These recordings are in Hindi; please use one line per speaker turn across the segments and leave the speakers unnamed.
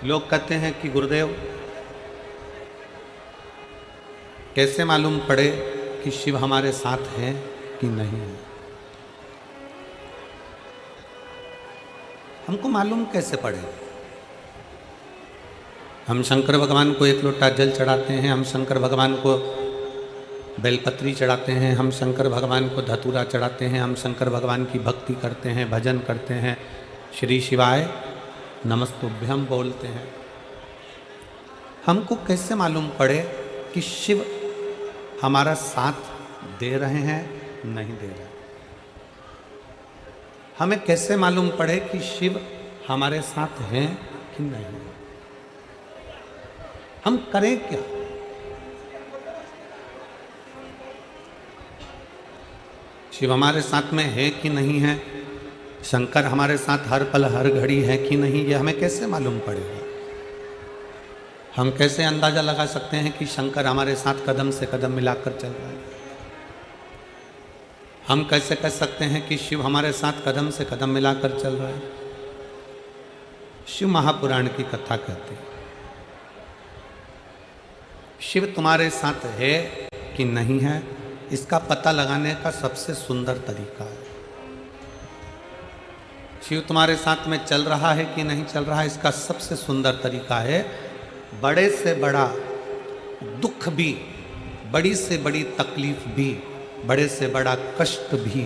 लोग कहते हैं कि गुरुदेव कैसे मालूम पड़े कि शिव हमारे साथ हैं कि नहीं है। हमको मालूम कैसे पड़े? हम शंकर भगवान को एक लोटा जल चढ़ाते हैं, हम शंकर भगवान को बेलपत्री चढ़ाते हैं, हम शंकर भगवान को धतूरा चढ़ाते हैं, हम शंकर भगवान की भक्ति करते हैं, भजन करते हैं, श्री शिवाय नमस्तुभ्यम बोलते हैं। हमको कैसे मालूम पड़े कि शिव हमारा साथ दे रहे हैं नहीं दे रहे? हमें कैसे मालूम पड़े कि शिव हमारे साथ हैं कि नहीं? हम करें क्या? शिव हमारे साथ में है कि नहीं है, शंकर हमारे साथ हर पल हर घड़ी है कि नहीं, ये हमें कैसे मालूम पड़ेगा? हम कैसे अंदाजा लगा सकते हैं कि शंकर हमारे साथ कदम से कदम मिलाकर चल रहा है? हम कैसे कह सकते हैं कि शिव हमारे साथ कदम से कदम मिलाकर चल रहा है? शिव महापुराण की कथा कहते हैं शिव तुम्हारे साथ है कि नहीं है, इसका पता लगाने का सबसे सुंदर तरीका है। शिव तुम्हारे साथ में चल रहा है कि नहीं चल रहा है, इसका सबसे सुंदर तरीका है बड़े से बड़ा दुख भी, बड़ी से बड़ी तकलीफ भी, बड़े से बड़ा कष्ट भी,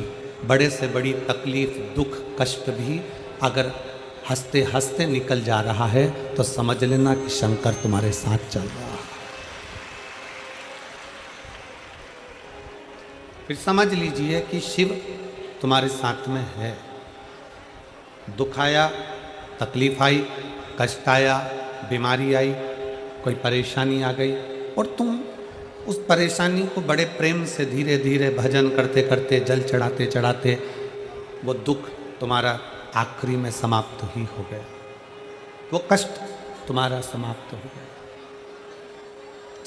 बड़े से बड़ी तकलीफ दुख कष्ट भी अगर हंसते हंसते निकल जा रहा है तो समझ लेना कि शंकर तुम्हारे साथ चल रहा है। फिर समझ लीजिए कि शिव तुम्हारे साथ में है। दुख आया, तकलीफ आई, कष्ट आया, बीमारी आई, कोई परेशानी आ गई और तुम उस परेशानी को बड़े प्रेम से धीरे धीरे भजन करते करते, जल चढ़ाते चढ़ाते वो दुख तुम्हारा आखिरी में समाप्त ही हो गया, वो कष्ट तुम्हारा समाप्त हो गया।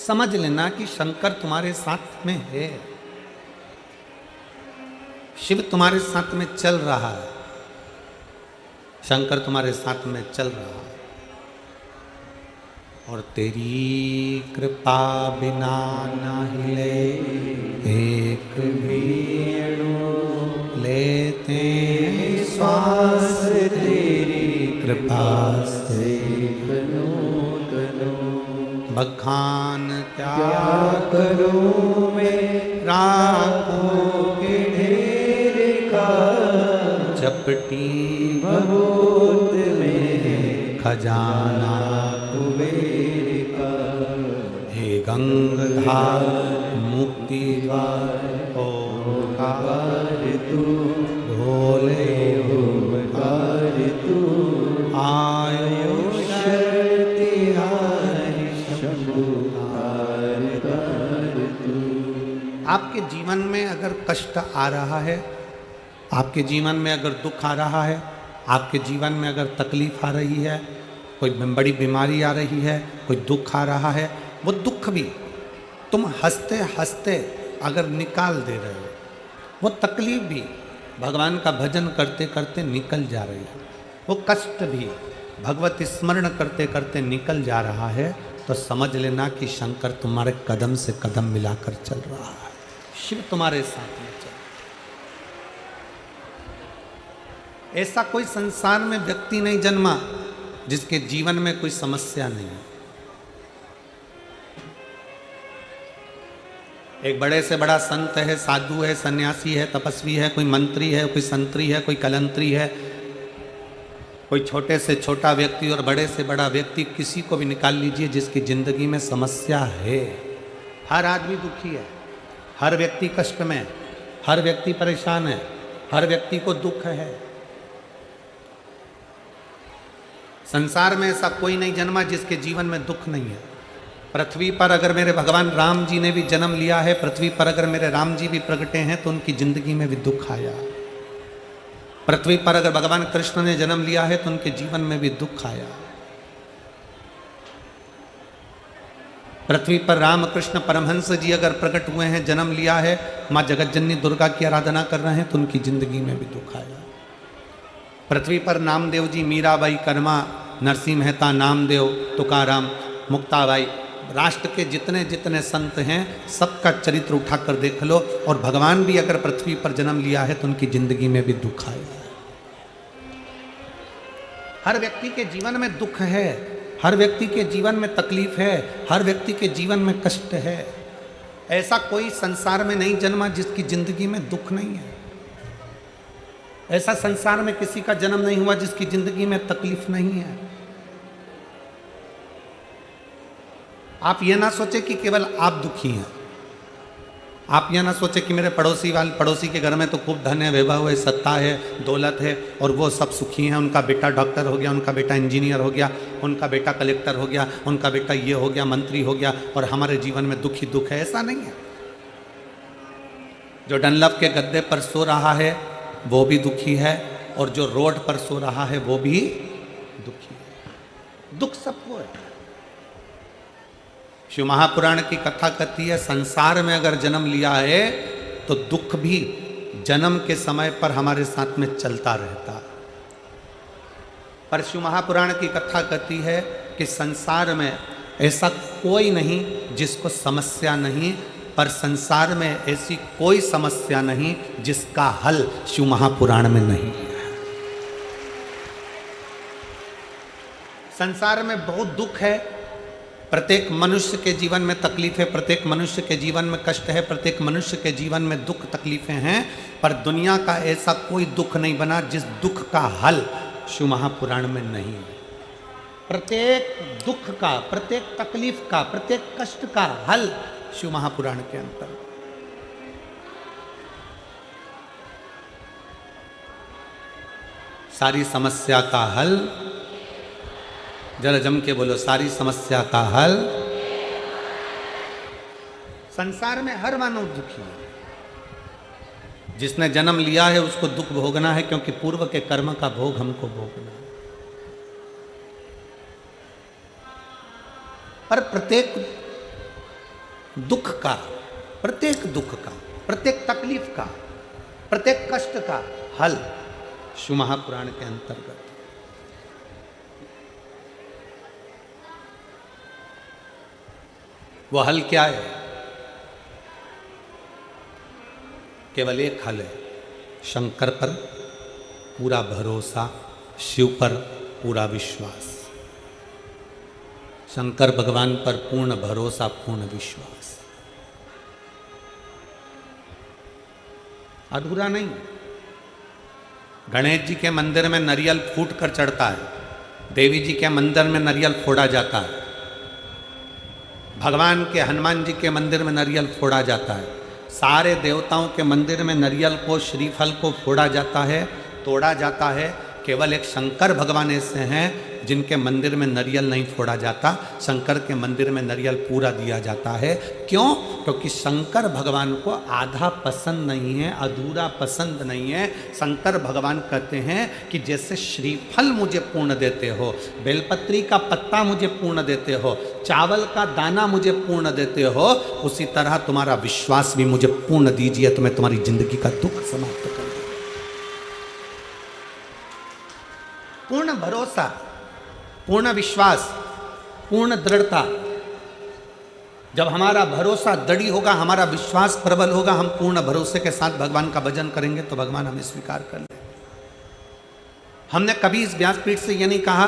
समझ लेना कि शंकर तुम्हारे साथ में है, शिव तुम्हारे साथ में चल रहा है, शंकर तुम्हारे साथ में चल रहा है। और तेरी कृपा बिना ना हिले एक भी अणु, लेते श्वास तेरी कृपा से बखान क्या करूं मैं राखों के ढेर का, चपटी भभूत में खजाना कुबेर का। हे गंगाधार मुक्ति द्वार ओंकार तू, भोले ओंकार तू, आयो शक्ति हारी शंभु हार तू। आपके जीवन में अगर कष्ट आ रहा है, आपके जीवन में अगर दुख आ रहा है, आपके जीवन में अगर तकलीफ आ रही है, कोई बड़ी बीमारी आ रही है, कोई दुख आ रहा है, वो दुख भी तुम हंसते हंसते अगर निकाल दे रहे हो, वो तकलीफ भी भगवान का भजन करते करते निकल जा रही है, वो कष्ट भी भगवत स्मरण करते करते निकल जा रहा है, तो समझ लेना कि शंकर तुम्हारे कदम से कदम मिलाकर चल रहा है, शिव तुम्हारे साथ में चल। ऐसा कोई संसार में व्यक्ति नहीं जन्मा जिसके जीवन में कोई समस्या नहीं है। एक बड़े से बड़ा संत है, साधु है, सन्यासी है, तपस्वी है, कोई मंत्री है, कोई संतरी है, कोई कलंतरी है, कोई छोटे से छोटा व्यक्ति और बड़े से बड़ा व्यक्ति, किसी को भी निकाल लीजिए जिसकी जिंदगी में समस्या है। हर आदमी दुखी है, हर व्यक्ति कष्ट में, हर व्यक्ति परेशान है, हर व्यक्ति को दुख है। संसार में ऐसा कोई नहीं जन्मा जिसके जीवन में दुख नहीं है। पृथ्वी पर अगर मेरे भगवान राम जी ने भी जन्म लिया है, पृथ्वी पर अगर मेरे राम जी भी प्रगटे हैं तो उनकी जिंदगी में भी दुख आया। पृथ्वी पर अगर भगवान कृष्ण ने जन्म लिया है तो उनके जीवन में भी दुख आया। पृथ्वी पर रामकृष्ण परमहंस जी अगर प्रकट हुए हैं, जन्म लिया है, माँ जगतजननी दुर्गा की आराधना कर रहे हैं तो उनकी जिंदगी में भी दुख आया। पृथ्वी पर नामदेव जी, मीराबाई, कर्मा, नरसिंह मेहता, नामदेव, तुकाराम, मुक्ताबाई, राष्ट्र के जितने जितने संत हैं सबका चरित्र उठाकर देख लो। और भगवान भी अगर पृथ्वी पर जन्म लिया है तो उनकी जिंदगी में भी दुख आया है। हर व्यक्ति के जीवन में दुख है, हर व्यक्ति के जीवन में तकलीफ है, हर व्यक्ति के जीवन में कष्ट है। ऐसा कोई संसार में नहीं जन्मा जिसकी जिंदगी में दुख नहीं है। ऐसा संसार में किसी का जन्म नहीं हुआ जिसकी जिंदगी में तकलीफ नहीं है। आप यह ना सोचे कि केवल आप दुखी हैं। आप यह ना सोचे कि मेरे पड़ोसी के घर में तो खूब धन है, वैभव है, सत्ता है, दौलत है और वो सब सुखी हैं। उनका बेटा डॉक्टर हो गया, उनका बेटा इंजीनियर हो गया, उनका बेटा कलेक्टर हो गया, उनका बेटा ये हो गया, मंत्री हो गया और हमारे जीवन में दुख ही दुख है। ऐसा नहीं है। जो डनलप के गद्दे पर सो रहा है वो भी दुखी है और जो रोड पर सो रहा है वो भी दुखी है। दुख सबको है। शिव महापुराण की कथा कहती है संसार में अगर जन्म लिया है तो दुख भी जन्म के समय पर हमारे साथ में चलता रहता। पर शिव महापुराण की कथा कहती है कि संसार में ऐसा कोई नहीं जिसको समस्या नहीं, पर संसार में ऐसी कोई समस्या नहीं जिसका हल शिव महापुराण में नहीं है। संसार में बहुत दुख है, प्रत्येक मनुष्य के जीवन में तकलीफ है, प्रत्येक मनुष्य के जीवन में कष्ट है, प्रत्येक मनुष्य के जीवन में दुख तकलीफें हैं। पर दुनिया का ऐसा कोई दुख नहीं बना जिस दुख का हल शिव महापुराण में नहीं है। प्रत्येक दुख का, प्रत्येक तकलीफ का, प्रत्येक कष्ट का हल शिव महापुराण के अंतर। सारी समस्या का हल, जरा जम के बोलो, सारी समस्या का हल। संसार में हर मानव दुखी है। जिसने जन्म लिया है उसको दुख भोगना है, क्योंकि पूर्व के कर्म का भोग हमको भोगना है। पर प्रत्येक दुख का, प्रत्येक दुख का, प्रत्येक तकलीफ का, प्रत्येक कष्ट का हल शिव महापुराण के अंतर्गत। वो हल क्या है? केवल एक हल है, शंकर पर पूरा भरोसा, शिव पर पूरा विश्वास। शंकर भगवान पर पूर्ण भरोसा, पूर्ण विश्वास। अधूरा नहीं। गणेश जी के मंदिर में नारियल फूट कर चढ़ता है, देवी जी के मंदिर में नारियल फोड़ा जाता है, भगवान के हनुमान जी के मंदिर में नारियल फोड़ा जाता है, सारे देवताओं के मंदिर में नारियल को, श्रीफल को फोड़ा जाता है, तोड़ा जाता है। केवल एक शंकर भगवान ऐसे हैं जिनके मंदिर में नारियल नहीं फोड़ा जाता। शंकर के मंदिर में नारियल पूरा दिया जाता है। क्यों? क्योंकि शंकर भगवान को आधा पसंद नहीं है, अधूरा पसंद नहीं है। शंकर भगवान कहते हैं कि जैसे श्रीफल मुझे पूर्ण देते हो, बेलपत्री का पत्ता मुझे पूर्ण देते हो, चावल का दाना मुझे पूर्ण देते हो, उसी तरह तुम्हारा विश्वास भी मुझे पूर्ण दीजिए तो मैं तुम्हारी जिंदगी का दुख समाप्त कर दूं। पूर्ण भरोसा, पूर्ण विश्वास, पूर्ण दृढ़ता। जब हमारा भरोसा दृढ़ होगा, हमारा विश्वास प्रबल होगा, हम पूर्ण भरोसे के साथ भगवान का भजन करेंगे तो भगवान हमें स्वीकार कर ले। हमने कभी इस व्यासपीठ से ये नहीं कहा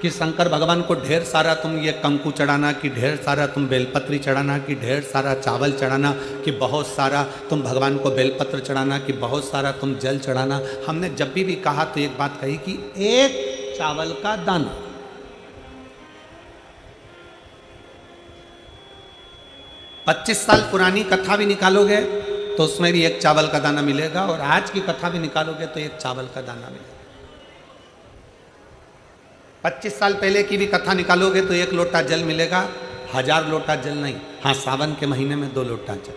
कि शंकर भगवान को ढेर सारा तुम ये कंकु चढ़ाना, कि ढेर सारा तुम बेलपत्री चढ़ाना, कि ढेर सारा चावल चढ़ाना, कि बहुत सारा तुम भगवान को बेलपत्र चढ़ाना, कि बहुत सारा तुम जल चढ़ाना। हमने जब भी कहा तो एक बात कही कि एक चावल का दाना। 25 साल पुरानी कथा भी निकालोगे तो उसमें भी एक चावल का दाना मिलेगा, और आज की कथा भी निकालोगे तो एक चावल का दाना मिलेगा। 25 साल पहले की भी कथा निकालोगे तो 1 लोटा जल मिलेगा, 1000 लोटा जल नहीं। हाँ, सावन के महीने में 2 लोटा जल।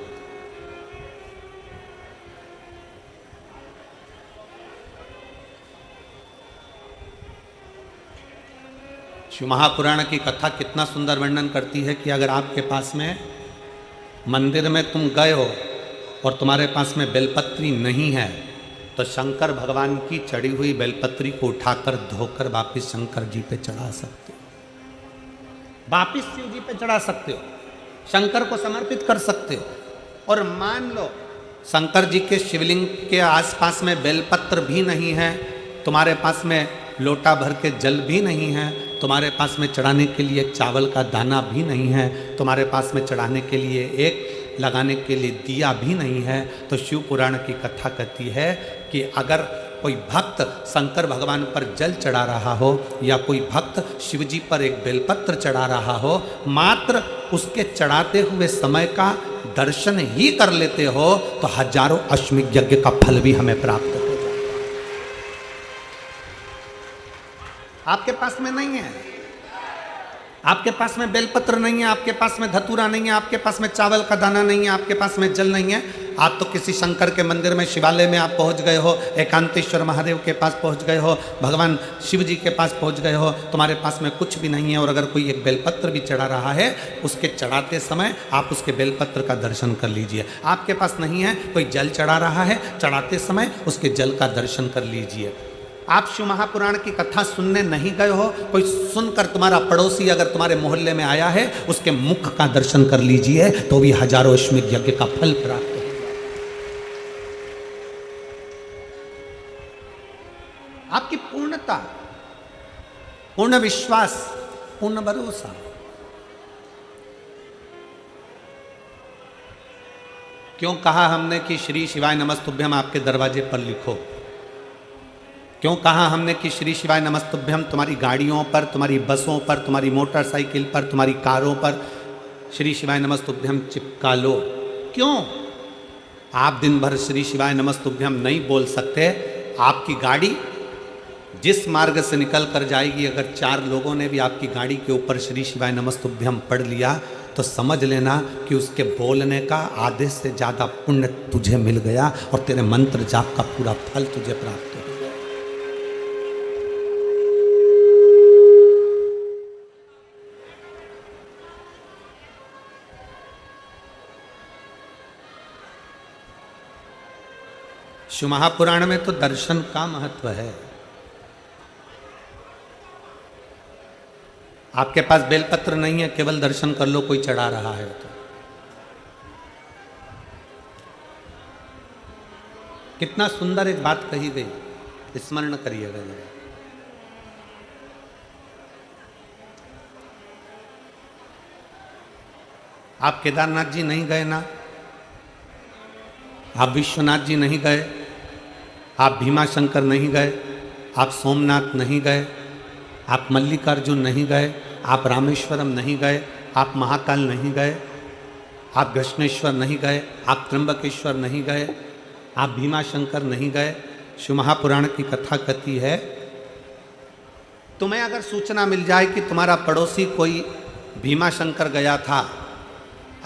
शिव महापुराण की कथा कितना सुंदर वर्णन करती है कि अगर आपके पास में मंदिर में तुम गए हो और तुम्हारे पास में बेलपत्री नहीं है तो शंकर भगवान की चढ़ी हुई बेलपत्री को उठाकर धोकर वापिस शंकर जी पे चढ़ा सकते हो, वापिस शिव जी पे चढ़ा सकते हो, शंकर को समर्पित कर सकते हो। और मान लो शंकर जी के शिवलिंग के आसपास में बेलपत्र भी नहीं है, तुम्हारे पास में लोटा भर के जल भी नहीं है, तुम्हारे पास में चढ़ाने के लिए चावल का दाना भी नहीं है, तुम्हारे पास में चढ़ाने के लिए एक लगाने के लिए दिया भी नहीं है, तो शिव पुराण की कथा कहती है कि अगर कोई भक्त शंकर भगवान पर जल चढ़ा रहा हो या कोई भक्त शिव जी पर एक बेलपत्र चढ़ा रहा हो, मात्र उसके चढ़ाते हुए समय का दर्शन ही कर लेते हो तो हजारों अश्वमेध यज्ञ का फल भी हमें प्राप्त हो जाए। आपके पास में नहीं है, आपके पास में बेलपत्र नहीं है, आपके पास में धतूरा नहीं है, आपके पास में चावल का दाना नहीं है, आपके पास में जल नहीं है, आप तो किसी शंकर के मंदिर में शिवालय में आप पहुंच गए हो, एकांतेश्वर महादेव के पास पहुंच गए हो, भगवान शिव जी के पास पहुंच गए हो, तुम्हारे पास में कुछ भी नहीं है। और अगर कोई एक बेलपत्र भी चढ़ा रहा है, उसके चढ़ाते समय आप उसके बेलपत्र का दर्शन कर लीजिए। आपके पास नहीं है, कोई जल चढ़ा रहा है, चढ़ाते समय उसके जल का दर्शन कर लीजिए। आप शिव महापुराण की कथा सुनने नहीं गए हो, कोई सुनकर तुम्हारा पड़ोसी अगर तुम्हारे मोहल्ले में आया है, उसके मुख का दर्शन कर लीजिए तो भी हजारों अश्वमेध यज्ञ का फल प्राप्त हो। आपकी पूर्णता, पूर्ण विश्वास, पूर्ण भरोसा। क्यों कहा हमने कि श्री शिवाय नमस्तुभ्यम आपके दरवाजे पर लिखो? क्यों कहा हमने कि श्री शिवाय नमस्तुभ्यम तुम्हारी गाड़ियों पर, तुम्हारी बसों पर, तुम्हारी मोटरसाइकिल पर, तुम्हारी कारों पर श्री शिवाय नमस्तुभ्यम चिपका लो? क्यों? आप दिन भर श्री शिवाय नमस्तुभ्यम नहीं बोल सकते, आपकी गाड़ी जिस मार्ग से निकल कर जाएगी, अगर 4 लोगों ने भी आपकी गाड़ी के ऊपर श्री शिवाय नमस्तुभ्यम पढ़ लिया तो समझ लेना कि उसके बोलने का आधे से ज़्यादा पुण्य तुझे मिल गया और तेरे मंत्र जाप का पूरा फल तुझे प्राप्त हो गया। शिव महापुराण में तो दर्शन का महत्व है। आपके पास बेलपत्र नहीं है, केवल दर्शन कर लो, कोई चढ़ा रहा है तो। कितना सुंदर एक बात कही गई, स्मरण करिएगा जरा। आप केदारनाथ जी नहीं गए ना, आप विश्वनाथ जी नहीं गए, आप भीमाशंकर नहीं गए, आप सोमनाथ नहीं गए, आप मल्लिकार्जुन नहीं गए, आप रामेश्वरम नहीं गए, आप महाकाल नहीं गए, आप घृष्णेश्वर नहीं गए, आप त्र्यंबकेश्वर नहीं गए, आप भीमाशंकर नहीं गए। शिव महापुराण की कथा कहती है, तुम्हें अगर सूचना मिल जाए कि तुम्हारा पड़ोसी कोई भीमाशंकर गया था,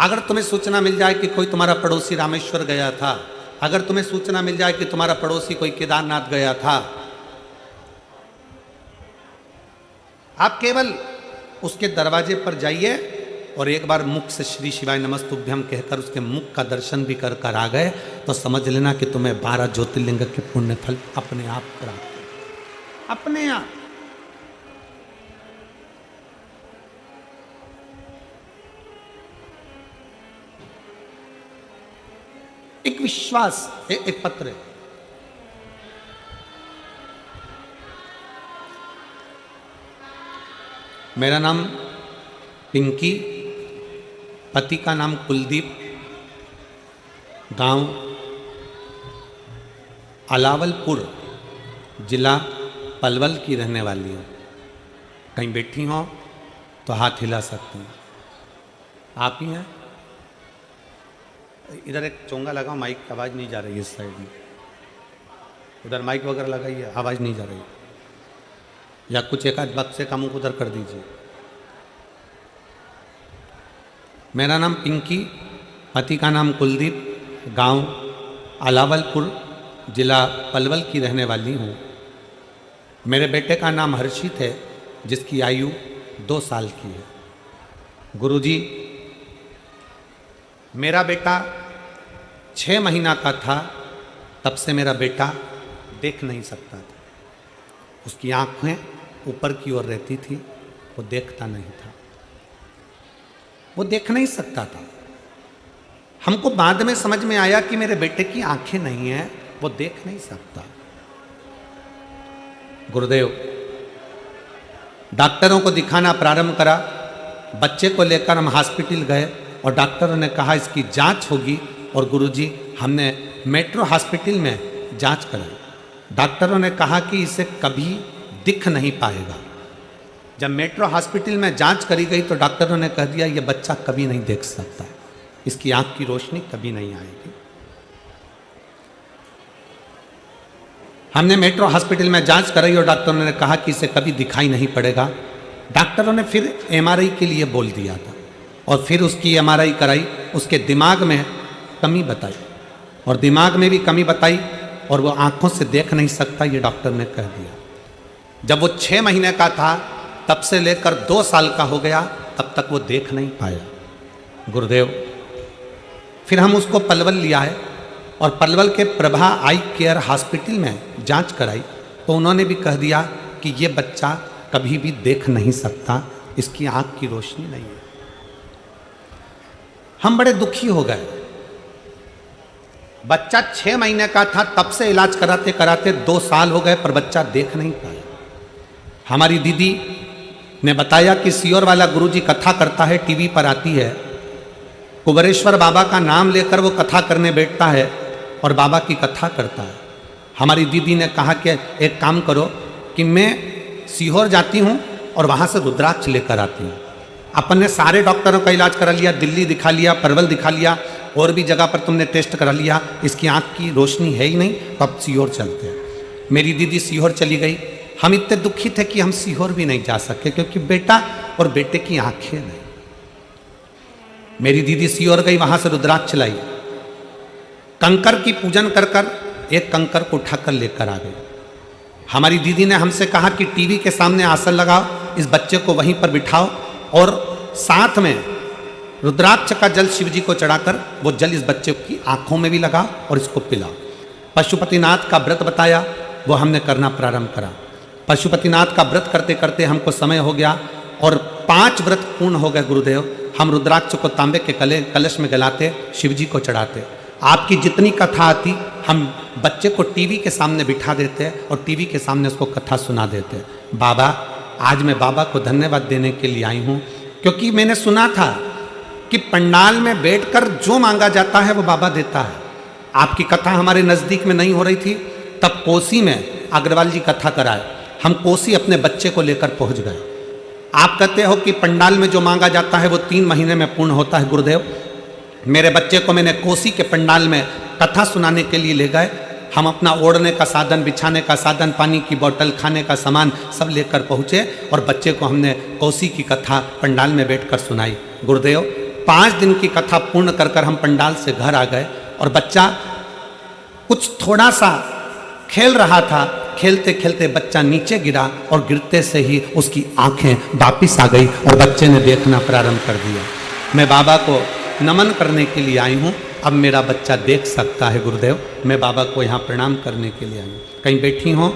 अगर तुम्हें सूचना मिल जाए कि कोई तुम्हारा पड़ोसी रामेश्वर गया था, अगर तुम्हें सूचना मिल जाए कि तुम्हारा पड़ोसी कोई केदारनाथ गया था, आप केवल उसके दरवाजे पर जाइए और एक बार मुख से श्री शिवाय नमस्तुभ्यम कहकर उसके मुख का दर्शन भी कर कर आ गए तो समझ लेना कि तुम्हें 12 ज्योतिर्लिंग के पुण्य फल अपने आप प्राप्त, अपने आप। एक विश्वास, एक पत्र है। मेरा नाम पिंकी, पति का नाम कुलदीप, गांव अलावलपुर, जिला पलवल की रहने वाली हूँ। कहीं बैठी हो तो हाथ हिला सकती हूँ। आप ही हैं? इधर एक चोंगा लगाओ, माइक की आवाज़ नहीं जा रही है इस साइड में। उधर माइक वगैरह लगाइए, आवाज़ नहीं जा रही। या कुछ एक आध वक्त से का मुंह उधर कर दीजिए। मेरा नाम पिंकी, पति का नाम कुलदीप, गांव अलावलपुर, जिला पलवल की रहने वाली हूँ। मेरे बेटे का नाम हर्षित है, जिसकी आयु 2 साल की है। गुरुजी, मेरा बेटा 6 महीना का था तब से मेरा बेटा देख नहीं सकता था। उसकी आंखें ऊपर की ओर रहती थी, वो देखता नहीं था, वो देख नहीं सकता था। हमको बाद में समझ में आया कि मेरे बेटे की आंखें नहीं हैं, वो देख नहीं सकता। गुरुदेव डॉक्टरों को दिखाना प्रारंभ करा। बच्चे को लेकर हम हॉस्पिटल गए और डॉक्टरों ने कहा इसकी जांच होगी, और गुरुजी हमने मेट्रो हॉस्पिटल में जांच कराई। डॉक्टरों ने कहा कि इसे कभी दिख नहीं पाएगा। जब मेट्रो हॉस्पिटल में जांच करी गई तो डॉक्टरों ने कह दिया ये बच्चा कभी नहीं देख सकता, इसकी आंख की रोशनी कभी नहीं आएगी। हमने मेट्रो हॉस्पिटल में जांच कराई और डॉक्टरों ने कहा कि इसे कभी दिखाई नहीं पड़ेगा। डॉक्टरों ने फिर एमआरआई के लिए बोल दिया था, और फिर उसकी एमआरआई कराई। उसके दिमाग में कमी बताई, और दिमाग में भी कमी बताई, और वो आंखों से देख नहीं सकता, ये डॉक्टर ने कह दिया। जब वो 6 महीने का था तब से लेकर 2 साल का हो गया, तब तक वो देख नहीं पाया। गुरुदेव फिर हम उसको पलवल लिया है, और पलवल के प्रभा आई केयर हॉस्पिटल में जांच कराई, तो उन्होंने भी कह दिया कि ये बच्चा कभी भी देख नहीं सकता, इसकी आंख की रोशनी नहीं है। हम बड़े दुखी हो गए। बच्चा 6 महीने का था तब से इलाज कराते कराते 2 साल हो गए, पर बच्चा देख नहीं पाया। हमारी दीदी ने बताया कि सियोर वाला गुरुजी कथा करता है, टीवी पर आती है, कुबरेश्वर बाबा का नाम लेकर वो कथा करने बैठता है और बाबा की कथा करता है। हमारी दीदी ने कहा कि एक काम करो कि मैं सीहोर जाती हूँ और वहाँ से रुद्राक्ष लेकर आती हूँ। अपन ने सारे डॉक्टरों का इलाज करा लिया, दिल्ली दिखा लिया, परवल दिखा लिया, और भी जगह पर तुमने टेस्ट करा लिया, इसकी आँख की रोशनी है ही नहीं, तो अब सीहोर चलते हैं। मेरी दीदी सीहोर चली गई। हम इतने दुखी थे कि हम सीहोर भी नहीं जा सके, क्योंकि बेटा और बेटे की आंखें नहीं। मेरी दीदी सीहोर गई, वहां से रुद्राक्ष लाई, कंकर की पूजन कर कर एक कंकर को उठाकर लेकर आ गई। हमारी दीदी ने हमसे कहा कि टीवी के सामने आसन लगाओ, इस बच्चे को वहीं पर बिठाओ, और साथ में रुद्राक्ष का जल शिव जी को चढ़ाकर वो जल इस बच्चे की आंखों में भी लगाओ और इसको पिलाओ। पशुपतिनाथ का व्रत बताया, वो हमने करना प्रारंभ करा। पशुपतिनाथ का व्रत करते करते हमको समय हो गया, और 5 व्रत पूर्ण हो गए। गुरुदेव हम रुद्राक्ष को तांबे के कलश में गलाते, शिव जी को चढ़ाते। आपकी जितनी कथा आती हम बच्चे को टीवी के सामने बिठा देते और टीवी के सामने उसको कथा सुना देते। बाबा आज मैं बाबा को धन्यवाद देने के लिए आई हूँ, क्योंकि मैंने सुना था कि पंडाल में बैठकर जो मांगा जाता है वो बाबा देता है। आपकी कथा हमारे नज़दीक में नहीं हो रही थी, तब कोसी में अग्रवाल जी कथा कराए। हम कोसी अपने बच्चे को लेकर पहुंच गए। आप कहते हो कि पंडाल में जो मांगा जाता है वो 3 महीने में पूर्ण होता है। गुरुदेव मेरे बच्चे को मैंने कोसी के पंडाल में कथा सुनाने के लिए ले गए। हम अपना ओढ़ने का साधन, बिछाने का साधन, पानी की बोतल, खाने का सामान सब लेकर पहुँचे, और बच्चे को हमने कोसी की कथा पंडाल में बैठकर सुनाई। गुरुदेव 5 दिन की कथा पूर्ण कर कर हम पंडाल से घर आ गए, और बच्चा कुछ थोड़ा सा खेल रहा था। खेलते खेलते बच्चा नीचे गिरा, और गिरते से ही उसकी आंखें वापिस आ गई और बच्चे ने देखना प्रारंभ कर दिया। मैं बाबा को नमन करने के लिए आई हूँ, अब मेरा बच्चा देख सकता है। गुरुदेव मैं बाबा को यहाँ प्रणाम करने के लिए आई हूँ। कहीं बैठी हो?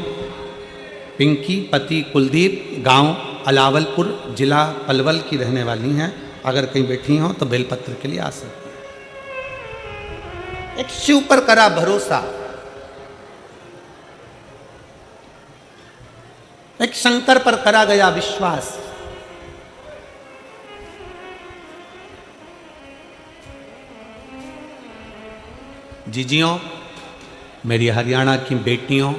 पिंकी पति कुलदीप, गांव अलावलपुर, जिला पलवल की रहने वाली हैं। अगर कहीं बैठी हो तो बेलपत्र के लिए आ सकती हैं। एक शिव पर करा भरोसा, एक शंकर पर करा गया विश्वास। जीजियों, मेरी हरियाणा की बेटियों,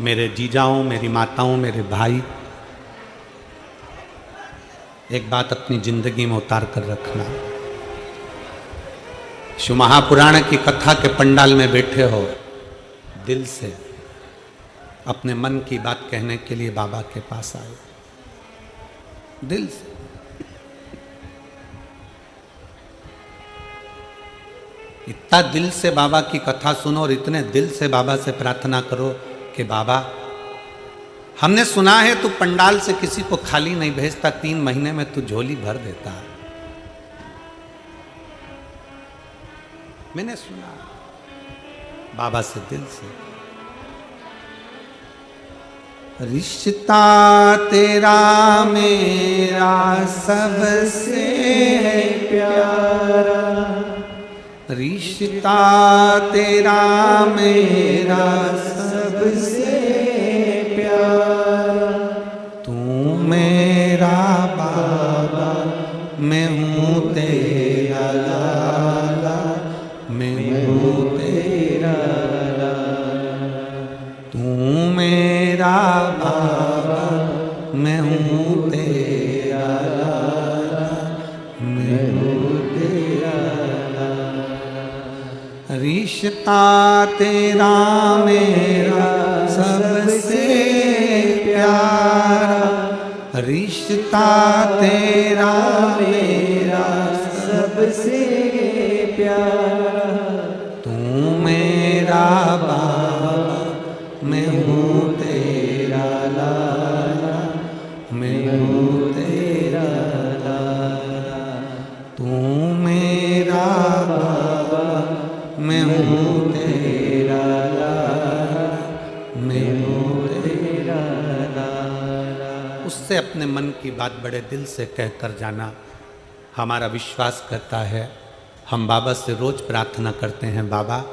मेरे जीजाओं, मेरी माताओं, मेरे भाई, एक बात अपनी जिंदगी में उतार कर रखना। शिव महापुराण की कथा के पंडाल में बैठे हो, दिल से अपने मन की बात कहने के लिए बाबा के पास आए, दिल से। इतना दिल से बाबा की कथा सुनो और इतने दिल से बाबा से प्रार्थना करो कि बाबा हमने सुना है तू पंडाल से किसी को खाली नहीं भेजता, 3 महीने में तू झोली भर देता है। मैंने सुना बाबा से दिल से। रिश्ता तेरा मेरा सबसे प्यारा, रिश्ता तेरा मेरा सबसे प्यारा, तू मेरा बाबा मैं हूँ तेरा लाला, मैं हूँ तेरा लाला, तू मेरा बाबा मैं हूँ तेरा लाला, मैं हूँ तेरा लाला, रिश्ता तेरा मेरा सबसे प्यारा, रिश्ता तेरा मेरा सबसे प्यारा, तू मेरा बाबा मैं हूँ तेरा लाला, मैं हूँ तेरा लाला, तू मेरा बाबा मैं हूँ तेरा लाला, मैं हूँ तेरा लाला। उससे अपने मन की बात बड़े दिल से कहकर जाना। हमारा विश्वास करता है, हम बाबा से रोज प्रार्थना करते हैं, बाबा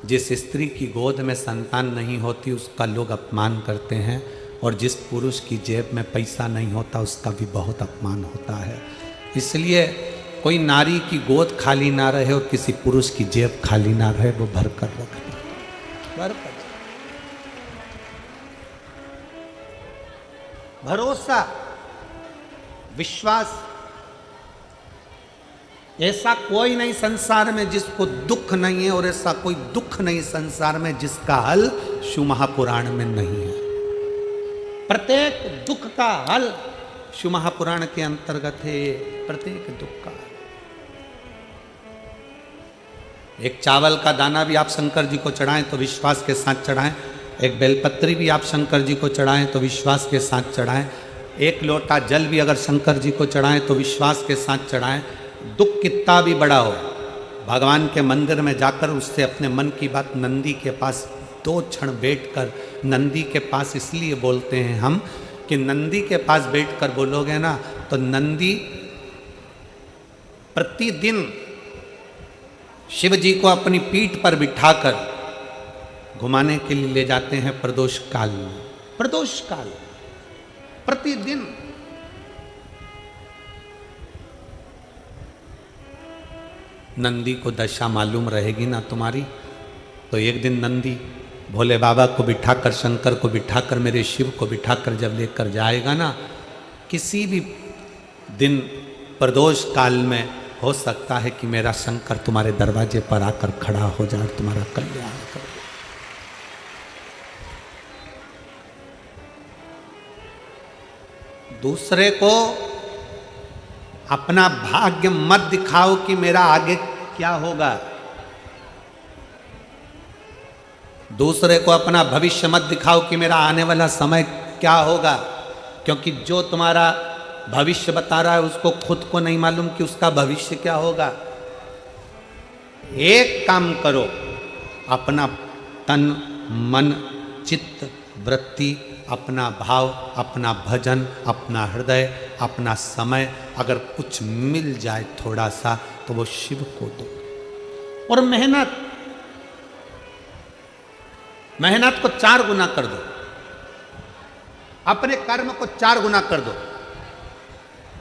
जिस स्त्री की गोद में संतान नहीं होती उसका लोग अपमान करते हैं, और जिस पुरुष की जेब में पैसा नहीं होता उसका भी बहुत अपमान होता है। इसलिए कोई नारी की गोद खाली ना रहे और किसी पुरुष की जेब खाली ना रहे, वो भर कर रखे, भर कर। भरोसा, विश्वास, ऐसा कोई नहीं संसार में जिसको दुख नहीं है, और ऐसा कोई दुख नहीं संसार में जिसका हल शिव महापुराण में नहीं है। प्रत्येक दुख का हल शिव महापुराण के अंतर्गत है। प्रत्येक दुख का हल। एक चावल का दाना भी आप शंकर जी को चढ़ाएं तो विश्वास के साथ चढ़ाएं, एक बेलपत्री भी आप शंकर जी को चढ़ाएं तो विश्वास के साथ चढ़ाएं, एक लोटा जल भी अगर शंकर जी को चढ़ाएं तो विश्वास के साथ चढ़ाएं। दुख कितना भी बड़ा हो, भगवान के मंदिर में जाकर उससे अपने मन की बात नंदी के पास 2 क्षण बैठकर, नंदी के पास इसलिए बोलते हैं हम कि नंदी के पास बैठकर बोलोगे ना तो नंदी प्रतिदिन शिव जी को अपनी पीठ पर बिठाकर घुमाने के लिए ले जाते हैं प्रदोष काल में। प्रदोष काल प्रतिदिन। नंदी को दशा मालूम रहेगी ना तुम्हारी, तो एक दिन नंदी भोले बाबा को बिठाकर, शंकर को बिठाकर, मेरे शिव को बिठाकर जब लेकर जाएगा ना, किसी भी दिन प्रदोष काल में हो सकता है कि मेरा शंकर तुम्हारे दरवाजे पर आकर खड़ा हो जाए, तुम्हारा कल्याण कर दे। दूसरे को अपना भाग्य मत दिखाओ कि मेरा आगे क्या होगा। दूसरे को अपना भविष्य मत दिखाओ कि मेरा आने वाला समय क्या होगा, क्योंकि जो तुम्हारा भविष्य बता रहा है उसको खुद को नहीं मालूम कि उसका भविष्य क्या होगा। एक काम करो, अपना तन मन चित्त वृत्ति, अपना भाव, अपना भजन, अपना हृदय, अपना समय, अगर कुछ मिल जाए थोड़ा सा तो वो शिव को दो। और मेहनत को 4 गुना कर दो, अपने कर्म को 4 गुना कर दो।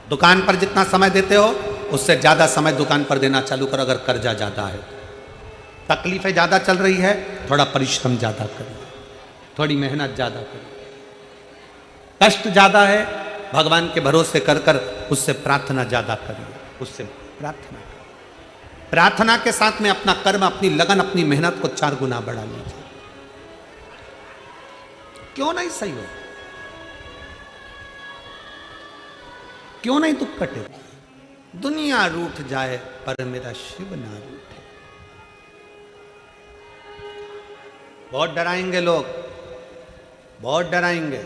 दुकान पर जितना समय देते हो उससे ज्यादा समय दुकान पर देना चालू करो। अगर कर्जा ज्यादा है, तकलीफें ज्यादा चल रही है, थोड़ा परिश्रम ज्यादा करिए, थोड़ी मेहनत ज्यादा करिए। कष्ट ज्यादा है, भगवान के भरोसे कर कर उससे प्रार्थना ज्यादा करिए, उससे प्रार्थना करिए। प्रार्थना के साथ में अपना कर्म, अपनी लगन, अपनी मेहनत को 4 गुना बढ़ा लीजिए। क्यों नहीं सही हो, क्यों नहीं दुख कटे। दुनिया रूठ जाए पर मेरा शिव ना रूठे। बहुत डराएंगे लोग, बहुत डराएंगे।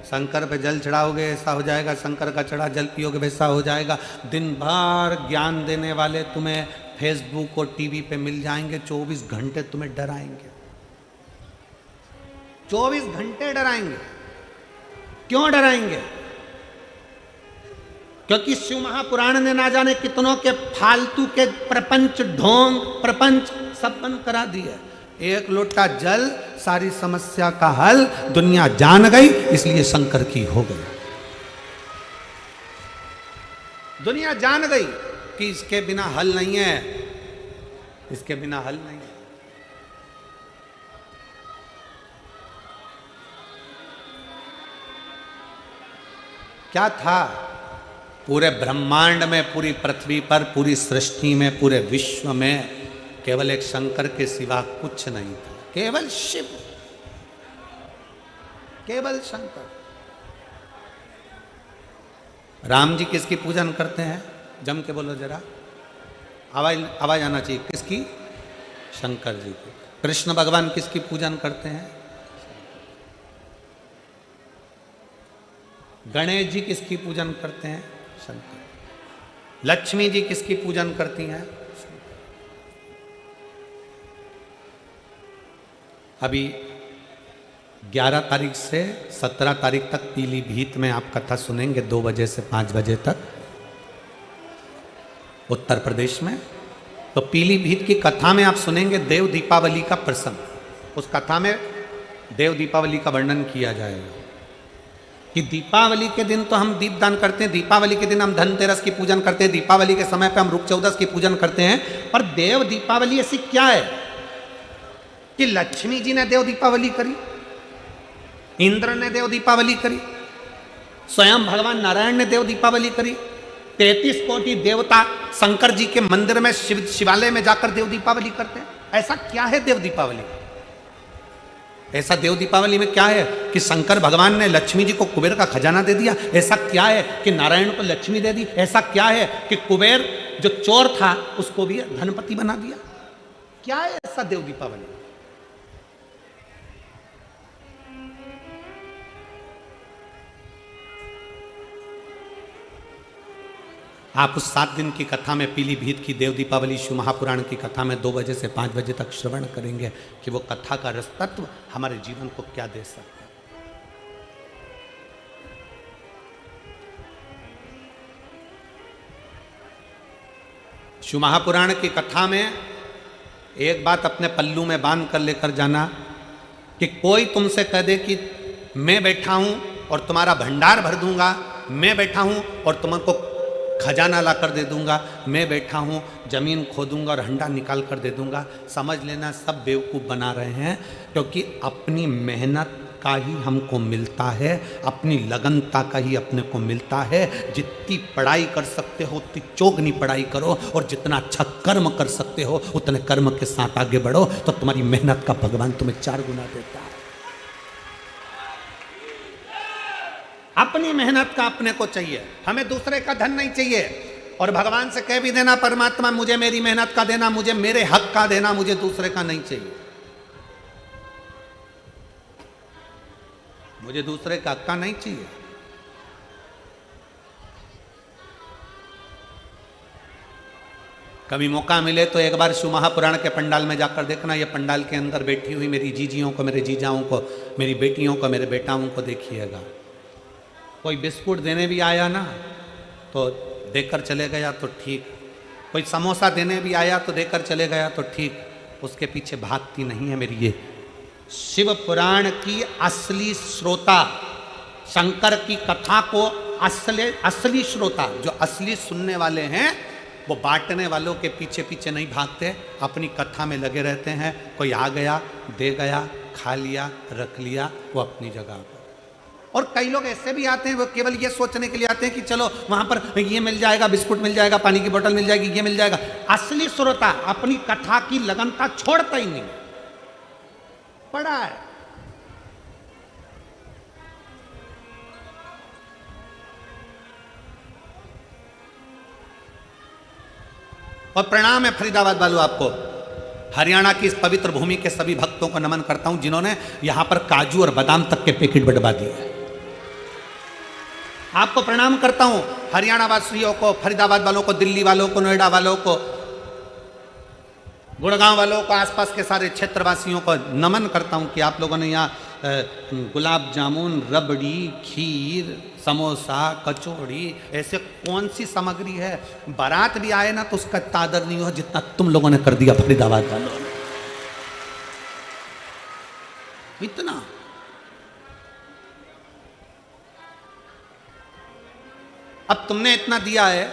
शंकर पे जल चढ़ाओगे ऐसा हो जाएगा, शंकर का चढ़ा जल पियोगे वैसा हो जाएगा। दिन भर ज्ञान देने वाले तुम्हें फेसबुक और टीवी पे मिल जाएंगे, 24 घंटे तुम्हें डराएंगे, 24 घंटे डराएंगे। क्यों डराएंगे? क्योंकि शिव महापुराण ने ना जाने कितनों के फालतू के प्रपंच, ढोंग प्रपंच सब बंद करा दिए। एक लोटा जल सारी समस्या का हल, दुनिया जान गई इसलिए शंकर की हो गई। दुनिया जान गई कि इसके बिना हल नहीं है, इसके बिना हल नहीं है। क्या था पूरे ब्रह्मांड में, पूरी पृथ्वी पर, पूरी सृष्टि में, पूरे विश्व में केवल एक शंकर के सिवा कुछ नहीं था। केवल शिव, केवल शंकर। राम जी किसकी पूजन करते हैं? जम के बोलो जरा, आवाज आना चाहिए। किसकी? शंकर जी की। कृष्ण भगवान किसकी पूजन करते हैं? गणेश जी किसकी पूजन करते हैं? शंकर। लक्ष्मी जी किसकी पूजन करती हैं? अभी 11 तारीख से 17 तारीख तक पीलीभीत में आप कथा सुनेंगे 2 बजे से 5 बजे तक, उत्तर प्रदेश में। तो पीलीभीत की कथा में आप सुनेंगे देव दीपावली का प्रसंग। उस कथा में देव दीपावली का वर्णन किया जाएगा कि दीपावली के दिन तो हम दीपदान करते हैं, दीपावली के दिन हम धनतेरस की पूजन करते हैं, दीपावली के समय पे हम रुक चौदस की पूजन करते हैं। पर देव दीपावली ऐसी क्या है कि लक्ष्मी जी ने देव दीपावली करी, इंद्र ने देव दीपावली करी, स्वयं भगवान नारायण ने देव दीपावली करी, 33 कोटि देवता शंकर जी के मंदिर में शिवालय में जाकर देव दीपावली करते हैं। ऐसा क्या है देव दीपावली? ऐसा देव दीपावली में क्या है कि शंकर भगवान ने लक्ष्मी जी को कुबेर का खजाना दे दिया? ऐसा क्या है कि नारायण को लक्ष्मी दे दी? ऐसा क्या है कि कुबेर जो चोर था उसको भी धनपति बना दिया? क्या है ऐसा देव दीपावली? आप उस 7 दिन की कथा में, पीलीभीत की देव दीपावली शिव महापुराण की कथा में 2 बजे से 5 बजे तक श्रवण करेंगे कि वो कथा का रस तत्व हमारे जीवन को क्या दे सकता है। शिव महापुराण की कथा में एक बात अपने पल्लू में बांध कर लेकर जाना कि कोई तुमसे कह दे कि मैं बैठा हूं और तुम्हारा भंडार भर दूंगा, मैं बैठा हूं और तुमको खजाना ला कर दे दूंगा, मैं बैठा हूं जमीन खोदूंगा और हंडा निकाल कर दे दूंगा, समझ लेना सब बेवकूफ़ बना रहे हैं। क्योंकि अपनी मेहनत का ही हमको मिलता है, अपनी लगनता का ही अपने को मिलता है। जितनी पढ़ाई कर सकते हो उतनी चौगनी पढ़ाई करो, और जितना अच्छा कर्म कर सकते हो उतने कर्म के साथ आगे बढ़ो, तो तुम्हारी मेहनत का भगवान तुम्हें 4 गुना देता है। अपनी मेहनत का अपने को चाहिए, हमें दूसरे का धन नहीं चाहिए। और भगवान से कह भी देना, परमात्मा मुझे मेरी मेहनत का देना, मुझे मेरे हक का देना, मुझे दूसरे का नहीं चाहिए, मुझे दूसरे का हक का नहीं चाहिए। कभी मौका मिले तो एक बार शिव महापुराण के पंडाल में जाकर देखना। ये पंडाल के अंदर बैठी हुई मेरी जीजियों को, मेरे जीजाओं को, मेरी बेटियों को, मेरे बेटाओं को देखिएगा। कोई बिस्कुट देने भी आया ना तो देकर चले गया तो ठीक, कोई समोसा देने भी आया तो देकर चले गया तो ठीक, उसके पीछे भागती नहीं है मेरी ये शिव पुराण की असली श्रोता, शंकर की कथा को असली श्रोता, जो असली सुनने वाले हैं, वो बांटने वालों के पीछे पीछे नहीं भागते, अपनी कथा में लगे रहते हैं। कोई आ गया, दे गया, खा लिया, रख लिया, वो अपनी जगह पर। और कई लोग ऐसे भी आते हैं, वो केवल ये सोचने के लिए आते हैं कि चलो वहां पर ये मिल जाएगा, बिस्कुट मिल जाएगा, पानी की बोतल मिल जाएगी, ये मिल जाएगा। असली श्रोता अपनी कथा की लगनता छोड़ता ही नहीं, पड़ा है। और प्रणाम है फरीदाबाद वालों आपको, हरियाणा की इस पवित्र भूमि के सभी भक्तों को नमन करता हूं जिन्होंने यहां पर काजू और बादाम तक के पैकेट बंटवा दिए। आपको प्रणाम करता हूं, हरियाणा वासियों को, फरीदाबाद वालों को, दिल्ली वालों को, नोएडा वालों को, गुड़गांव वालों को, आसपास के सारे क्षेत्रवासियों को नमन करता हूँ कि आप लोगों ने यहाँ गुलाब जामुन, रबड़ी, खीर, समोसा, कचौड़ी, ऐसे कौन सी सामग्री है, बारात भी आए ना तो उसका इतना आदर नहीं हो जितना तुम लोगों ने कर दिया फरीदाबाद वालों ने। इतना अब तुमने इतना दिया है,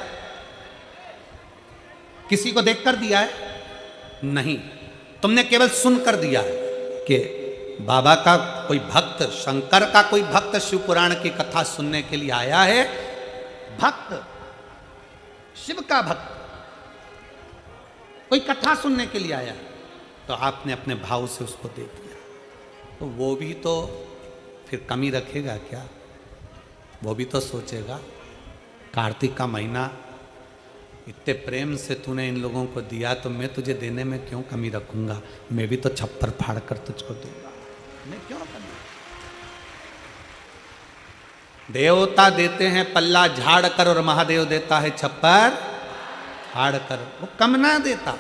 किसी को देखकर दिया है? नहीं, तुमने केवल सुनकर दिया है कि बाबा का कोई भक्त, शंकर का कोई भक्त शिव पुराण की कथा सुनने के लिए आया है। भक्त, शिव का भक्त कोई कथा सुनने के लिए आया है, तो आपने अपने भाव से उसको दे दिया, तो वो भी तो फिर कमी रखेगा क्या? वो भी तो सोचेगा कार्तिक का महीना, इतने प्रेम से तूने इन लोगों को दिया तो मैं तुझे देने में क्यों कमी रखूंगा? मैं भी तो छप्पर फाड़ कर तुझको दूंगा, मैं क्यों कमी? देवता देते हैं पल्ला झाड़ कर और महादेव देता है छप्पर फाड़ कर। वो कम ना देता,